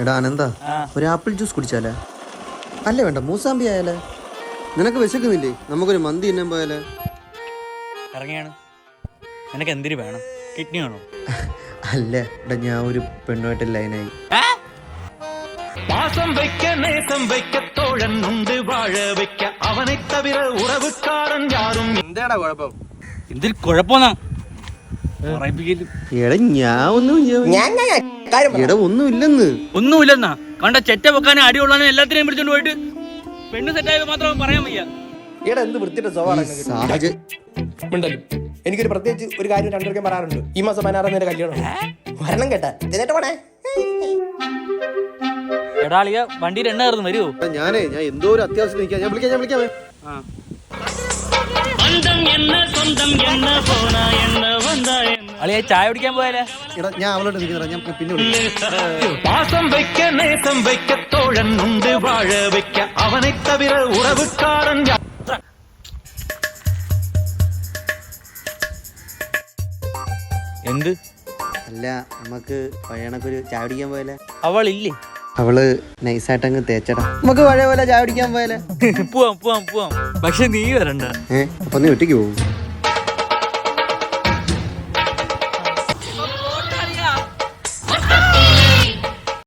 എടാ അനന്താ, ഒരു apple juice കുടിച്ചാലേ? അല്ലേ വേണ്ട, മൂസാമ്പി ആയാലേ? നിനക്ക് വിശക്കുന്നില്ലേ? നമുക്കൊരു മന്തി തിന്നാൻ പോയാലേ? ഇറങ്ങിയാണ്. നിനക്ക് എന്തിനു വേണം? കിഡ്നി വേണോ? അല്ല എടാ, ഞാൻ ഒരു പെണ്ണുമായിട്ട് ലൈനായി. பாசம் வைக்க நேசம் வைக்க தோழன் உண்டு வாழ வைக்க அவனை தவிர உறவுக்காரன் யாரும். എന്താടാ കുഴപ്പം? എന്തിൽ കുഴപ്പമെന്നാ? എടാ ഞാൻ ഒന്നും എടാ ഒന്നുമില്ലെന്ന്. ഒന്നുമില്ലെന്നാ? കണ്ട ചെറ്റ വെക്കാനും അടിയുള്ളാനും എല്ലാത്തിനെയും പിടിച്ചോണ്ട് പോയിട്ട് പെണ്ണ് സെറ്റായത് മാത്രം പറയാൻ വയ്യ. ഈടാ എന്ത് വൃത്തിയുടെ സ്വഭാവം. സാഹചര്യം എനിക്കൊരു പ്രത്യേകിച്ച് ഒരു കാര്യം രണ്ടുപേർക്കും പറയാറുണ്ട്. ഈ മാസം 16 നേരം കല്യാണം വരണം കേട്ടാ. എന്നിട്ട് പോണേ. എടാളിയ വണ്ടിയിൽ എണ്ണ കയറുന്നു, വരുമോ? ഞാൻ എന്തോ ഒരു അത്യാവശ്യം നിൽക്കാം. ഞാൻ വിളിക്കാമേ. അളിയ ചായ കുടിക്കാൻ പോയാലേ? എടാ ഞാൻ അവളോട് നിൽക്കുന്നില്ല, ഞാൻ പിന്നെ വിളിക്കാം. பாசம் வைக்க நேசம் வைக்க தோழன் உண்டு வாழ வைக்க அவனை தவிர உறவுக்காரன் എന്ത്? അല്ല, നമുക്ക് പഴയണക്കൊരു ചായ കുടിക്കാൻ പോയാലേ? അവളില്ലേ? അവള് നൈസായിട്ടങ്ങ് തേച്ചടാ. നമുക്ക് പഴയ പോലെ ചായ കുടിക്കാൻ പോയാലേ? പോവാം. പക്ഷെ നീ വരണ്ട. അപ്പൊ നീ ഒറ്റയ്ക്ക് പോകും?